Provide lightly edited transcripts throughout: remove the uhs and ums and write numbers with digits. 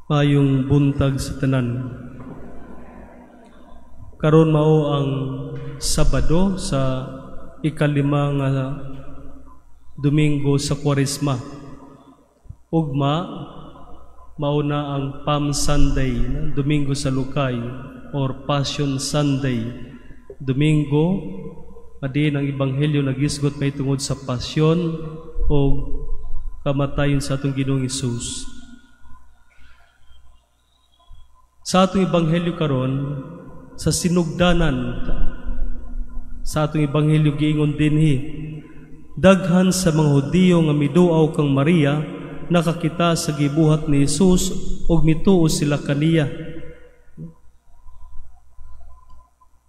Mayong buntag sa tanan. Karon mao ang Sabado sa ikalima nga Domingo sa Kwaresma. Ugma mao na ang Palm Sunday, Domingo sa Lukay, or Passion Sunday. Domingo adin ang ebanghelyo nagisgot may tungod sa pasyon o kamatayon sa atong Ginoong Hesus. Sa atong ebanghelyo karon, sa sinugdanan sa atong ebanghelyo giingon dinhi, daghan sa mga Hudiyo nga miduaw kang Maria nakakita sa gibuhat ni Hesus ug mituo sila kaniya.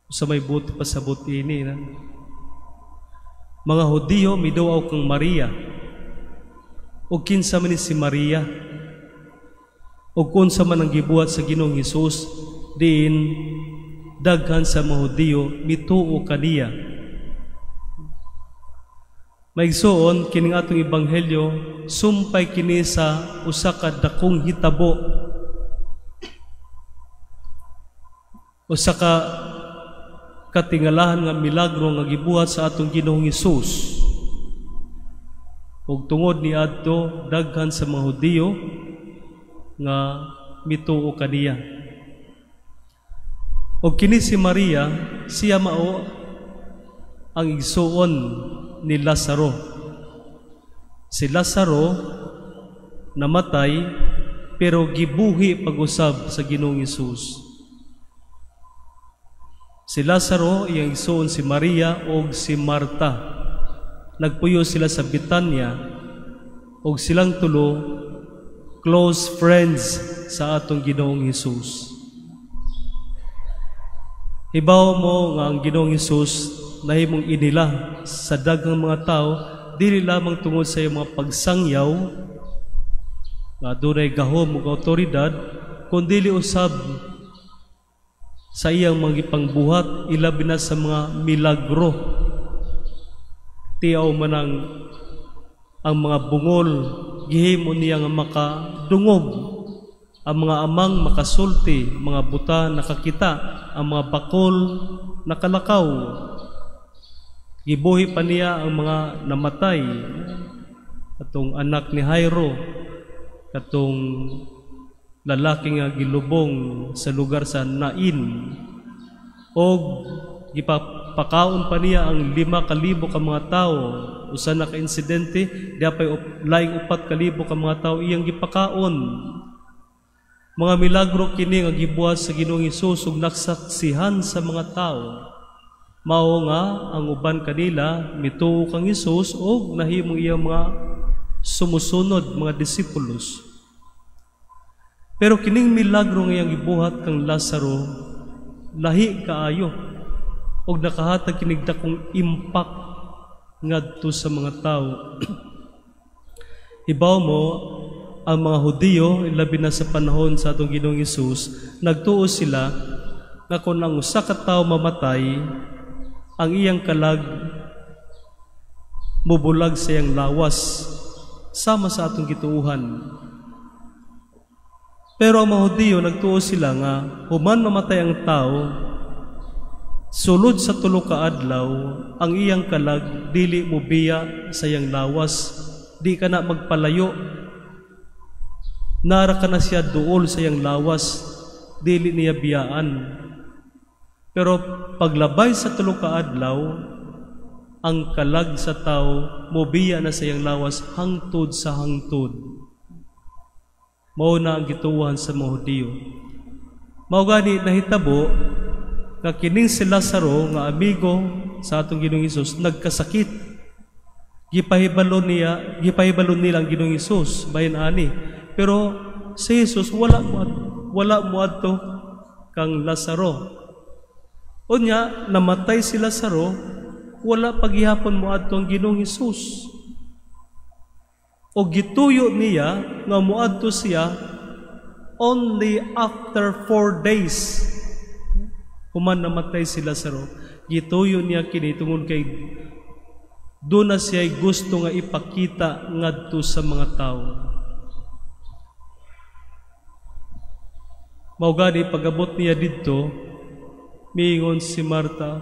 Sa may buot pasabot ini na mga Hudiyo miduaw kang Maria ug kinsa man ni si Maria ug kunsa man ang gibuhat sa Ginoong Hesus, diin daghan sa mga Hudiyo mituo kaniya. Maigsuon kining atong ebanghelyo sumpay kini sa usa ka dakong hitabo, usa ka katingalahan nga milagro nga gibuhat sa atong Ginoong Hesus. Ug tungod ni adto daghan sa mga Hudiyo nga mituo kaniya. O kini si Maria, siya mao ang igsuon ni Lazaro. Si Lazaro namatay pero gibuhi pag-usab sa Ginoong Hesus. Si Lazaro iyang igsuon si Maria o si Marta. Nagpuyo sila sa Betania o silang tulo close friends sa atong Ginoong Hesus. Hibaw mo nga ang Ginoong Hesus nahimong inila sa daghang mga tao, dili lamang tungod sa iyang mga pagsangyaw nga dunay gahom ug awtoridad, kundi usab sa iyang mga gipangbuhat, ilabi na sa mga milagro. Tiyaw man ang mga bungol gihimo niya nga makadungog, ang mga amang makasulti, mga buta nakakita, ang mga bakol nakalakaw. Gibuhi pa niya ang mga namatay, katong anak ni Jairo, katong lalaki nga gilubong sa lugar sa Nain, o gipapakaon pa niya ang 5,000 ka mga tao. Usa na ka insidente, diapay laing 4,000 ka mga tao iyang gipakaon. Mga milagro kini nga gibuhat sa Ginoong Hesus ug naksaksihan sa mga tao. Mao nga ang uban kanila mituo kang Hesus ug nahimong iyang mga sumusunod mga disipulos. Pero kining milagro nga iyang gibuhat kang Lazaro lahi kaayo ug nakahatag kinig dakong impact ngadto sa mga tao. Hibaw mo ang mga Hudiyo, labi na sa panahon sa atong Ginoong Hesus, nagtuo sila nga kung ang usa ka tawo mamatay, ang iyang kalag mubulag sa iyang lawas sama sa atong gituuhan. Pero ang mga Hudiyo nagtuo sila nga human mamatay ang tawo, sulod sa 3 ka adlaw, ang iyang kalag dili mobiya sa iyang lawas, di ka na magpalayo. Nara ka na siya duol sa iyang lawas, dili niya biyaan. Pero paglabay sa 3 ka adlaw, ang kalag sa tao mobiya na sa iyang lawas hangtod sa hangtod. Mao na ang gituuhan sa mga Hudiyo. Mao gani nahitabo nga kining si Lazaro nga amigo sa atong Ginoong Hesus nagkasakit. Gipahibalo nila ang Ginoong Hesus bahin ani. Pero si Hesus wala mo adto kang Lazaro. Unya namatay si Lazaro, wala paghihapon mo adto ang Ginoong Hesus. O gituyo niya nga moadto siya only after 4 days. Human namatay si Lazaro, gituyo niya kini tungod kay doon na siya gusto nga ipakita ngadto sa mga tao. Mao gani pag-abot niya didto, miingon si Marta,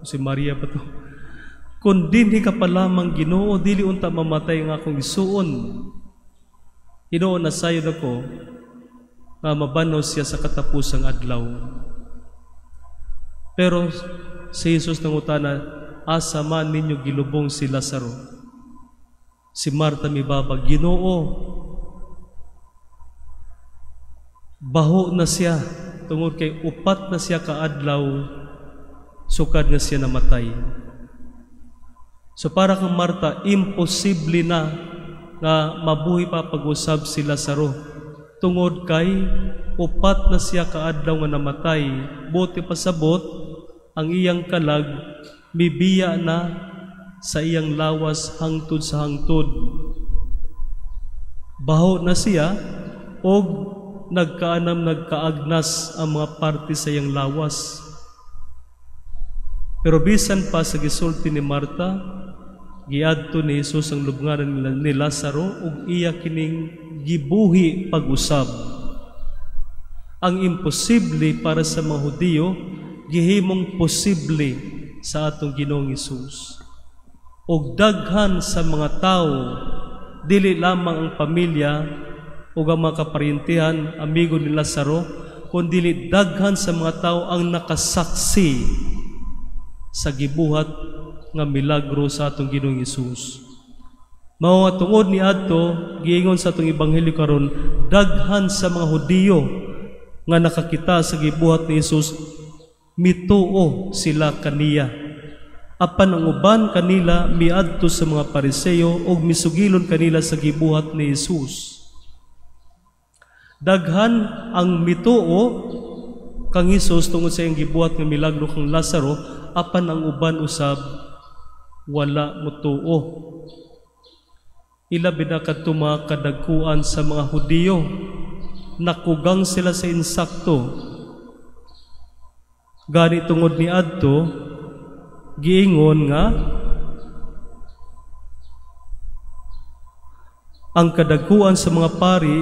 si Maria pa to, kung dinhi ka pa lamang Ginoo, dili unta mamatay ang akong isuon. Inoon na sayon ako nga mabanaw siya sa katapusang adlaw. Pero si Jesus nangutana, asa man ninyo gilubong si Lazaro? Si Marta mibabag, Ginoo, baho na siya, tungod kay upat na siya kaadlaw, sukad nga siya namatay. So para kang Marta, imposible na nga mabuhi pa pag-usab si Lazaro. Tungod kay upat na siya kaadlaw nga namatay, buti pasabot ang iyang kalag mibiya na sa iyang lawas hangtod sa hangtod. Baho na siya og nagkaagnas ang mga parte sa iyang lawas. Pero bisan pa sa gisulti ni Marta, giadto ni Jesus ang lubnganan ni Lazaro ug iya kining gibuhi pag-usab. Ang imposible para sa mga Hudiyo, gihimong posible sa atong Ginoong Hesus. Og daghan sa mga tao, dili lamang ang pamilya o ang mga kaparintihan, amigo ni Lazaro, kundi daghan sa mga tao ang nakasaksi sa gibuhat nga milagro sa atong Ginoong Hesus. Mao nga tungod ni adto, giingon sa atong ebanghelyo karon, daghan sa mga Hudiyo nga nakakita sa gibuhat ni Hesus, mituo sila kaniya. Apan ang uban kanila miadto sa mga Pariseo ug misugilon kanila sa gibuhat ni Hesus. Daghan ang mituo kang Hesus tungod sa iyang gibuhat nga milagro kang Lazaro, apan ang uban usab wala mutuo. Ilabi na kadtuma kadagkuan sa mga Hudiyo, nakugang sila sa insakto. Gani tungod ni adto, giingon nga ang kadagkuan sa mga pari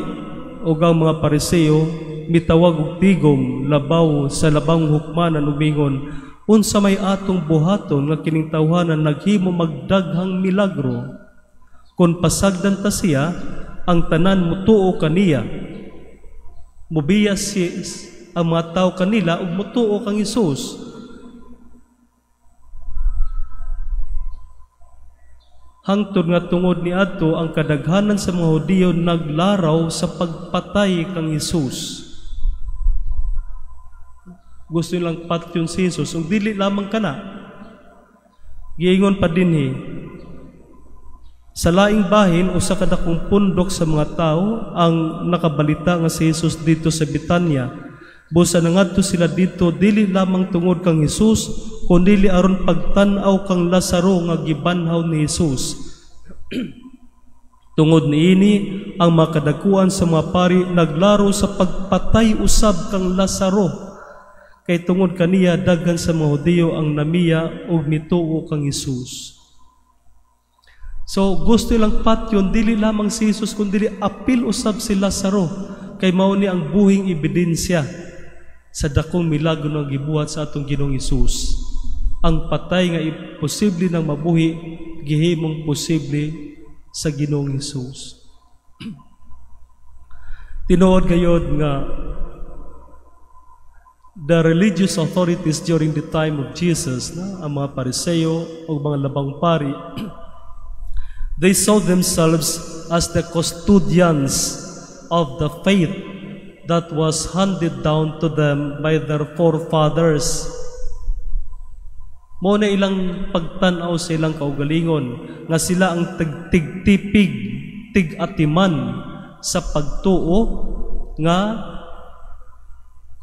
o ang mga Pariseo mitawag og tigom labaw sa labang hukmanan umingon, unsa may atong buhaton nga kining tawhanan naghimo magdaghang milagro? Kung pasagdan ta siya, ang tanan mutuo kaniya. Mubiyas ang mga tao kanila ug mutuo kang Hesus. Hangtod nga tungod ni adto ang kadaghanan sa mga Hudiyo naglaraw sa pagpatay kang Hesus. Gusto nilang patyon si Jesus ug dili lamang kana. Giingon pa dinhi, sa laing bahin usa ka dakong pundok sa mga tao ang nakabalita nga si Jesus dito sa Betania. Busa nangadto sila dito dili lamang tungod kang Hesus, kundi aron pagtan-aw kang Lazaro nga gibanhaw ni Jesus. Tungod niini ang mga kadagkuan sa mga pari naglaro sa pagpatay usab kang Lazaro. Kay tungod kaniya daghan sa mga Hudiyo ang namiya ug mituo kang Hesus. So gusto ilang patyon dili lamang si Jesus kundi apil usab si Lazaro, kay mao ni ang buhing ebidensya sa dakong milagro nga gibuhat sa atong Ginoong Hesus. Ang patay nga imposible nang mabuhi gihimong posible sa Ginoong Hesus. Tinuod gayud nga the religious authorities during the time of Jesus, ang mga Pariseo o mga labang pari, they saw themselves as the custodians of the faith that was handed down to them by their forefathers. Mo na ilang pagtanaw sa ilang kaugalingon nga sila ang tigtipig, tigatiman sa pagtuo nga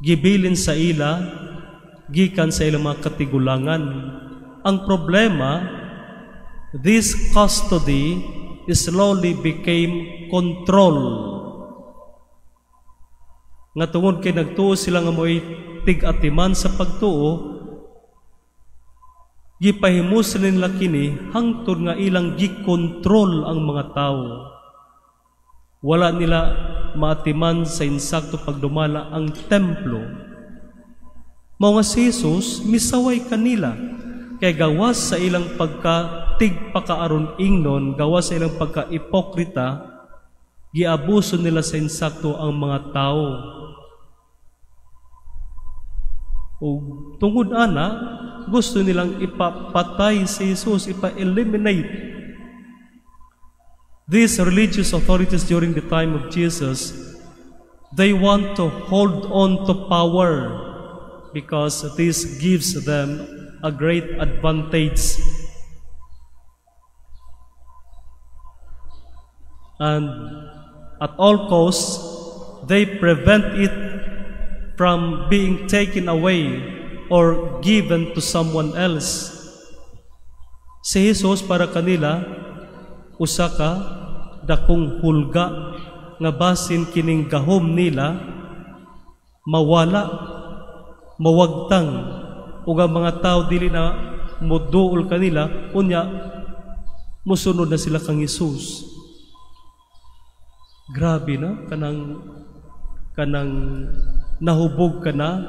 gibilin sa ila gikan sa ilang mga katigulangan. Ang problema, this custody slowly became control. Nga tungod kay nagtuo sila nga mo'y tig-atiman sa pagtuo, gipahimus nila kini hangtod nga ilang gikontrol ang mga tao. Wala nila maatiman sa insakto pagdumala ang templo. Mao nga si Jesus misaway kanila kay gawas sa ilang pagka-tigpakaaron ingnon, gawas sa ilang pagka-ipokrita, giabuso nila sa insakto ang mga tao. O tungod ana, gusto nilang ipapatay si Jesus, ipa-eliminate. These religious authorities during the time of Jesus, they want to hold on to power because this gives them a great advantage. And at all costs, they prevent it from being taken away or given to someone else. Si Jesus para kanila, usa ka dakong hulga nga basin kining gahom nila mawala, mawagtang, ug ang mga tao dili na moduol kanila, unya musunod na sila kang Jesus. Grabe na kanang nahubog ka na,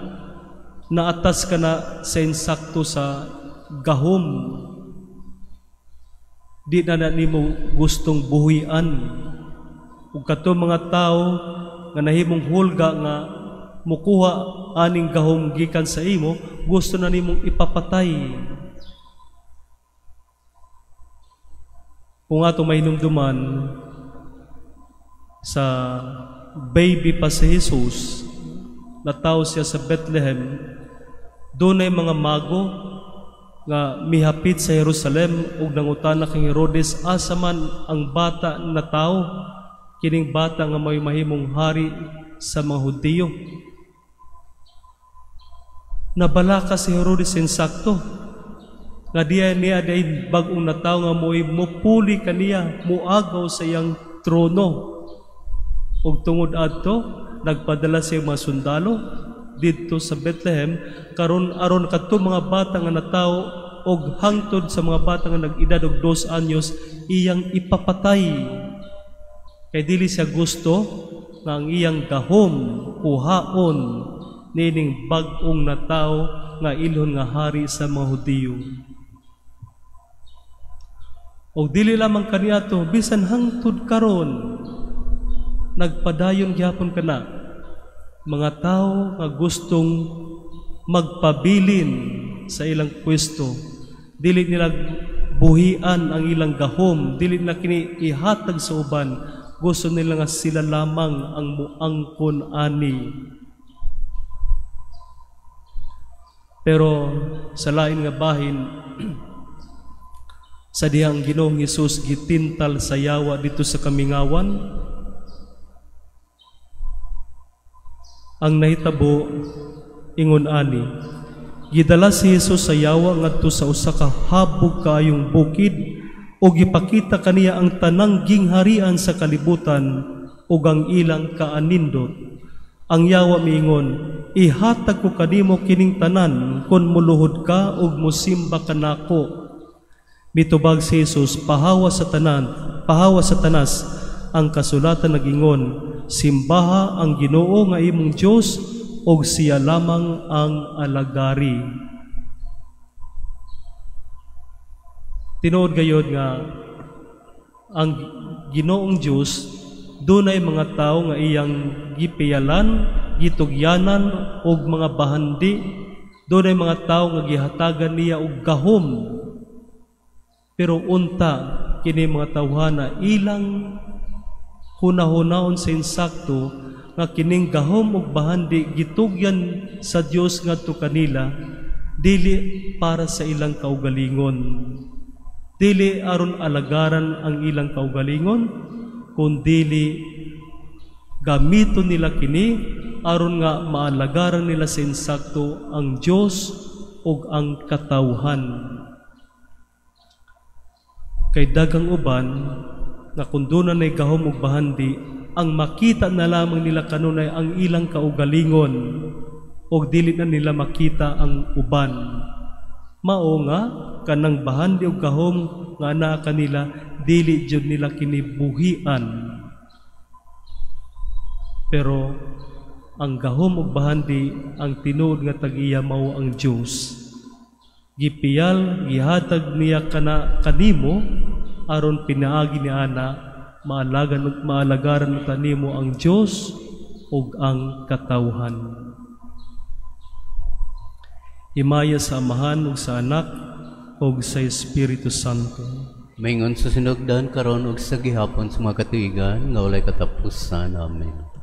naatas ka na sa insakto sa gahom. Di na nimo gustong buhian. Ug kato mga tao nga nahimong hulga nga mukuha aning gahom gikan sa imo, gusto na nimong ipapatay. Kung ato mahinumduman sa baby pa si Jesus, nataw siya sa Bethlehem, doon ay mga mago nga mihapit sa Jerusalem ug nangutana kang Herodes asa man ang bata na tao, kining bata nga may mahimong hari sa mga Hudiyo. Nabalaka si Herodes insakto nga niya day bag-ong nataw nga mo'y mupuli kaniya, muagaw sa iyang trono. Ug tungod adto nagpadala siya mga sundalo dito sa Bethlehem karon aron kadto mga bata nga natawo og hangtod sa mga bata nga nag-edad og 2 anyos iyang ipapatay. Kay dili siya gusto nga ang iyang gahom kuhaon nining bag-ong natawo nga ilhon nga hari sa mga Hudiyo. Og dili lamang kaniadto, bisan hangtod karon nagpadayon gyapon kana mga tao nga gustong magpabilin sa ilang pwesto. Dili nila buhian ang ilang gahom, dili na kini ihatag sa uban, gusto nila nga sila lamang ang muangkon ani. Pero sa lain nga bahin sa dihang Ginoong Hesus gitintal sa yawa dito sa Kamingawan, ang nahitabo ingon ani, gidala si Jesus sa yawa ngadto sa usa ka habog kaayong bukid ug gipakita kaniya ang tanang gingharian sa kalibutan ug ang ilang kaanindot. Ang yawa miingon, ihatag ko kanimo kining tanan kun muluhod ka ug mosimba kanako. Mitubag si Jesus, pahawa sa tanas ang kasulatan nagingon, simbaha ang Ginoo nga imong Dios ug siya lamang ang alagari. Tinuod gayud nga ang Ginoong Dios dunay mga tao nga iyang gipiyalan, gitugyanan og mga bahandi, dunay mga tao nga gihatagan niya og gahom. Pero unta kini mga tawhana ilang hunahunaon sa insakto nga kining gahom ug bahandi gitugyan sa Dios ngadto kanila, dili para sa ilang kaugalingon, dili aron alagaran ang ilang kaugalingon, kundili gamiton nila kini aron nga maalagaran nila sa insakto ang Dios ug ang katawhan. Kay dagang uban na kundunan ay gahom ug bahandi, ang makita na lamang nila kanunay ang ilang kaugalingon ug dili na nila makita ang uban. Mao nga kanang bahandi ug gahom nga anaa kanila, dili jud nila kini buhian. Pero ang gahom ug bahandi ang tinuod nga tag-iya mao ang Dios. Gipiyal gihatag niya kanimo aron pinaagi ni ana maalagaran mo kanimo ang Dios ug ang katawhan. Himaya sa Amahan ug sa Anak ug sa Espiritu Santo. Maingon sa sinugdan karon ug sa gihapon sa mga katuigan nga walay katapusan. Amen.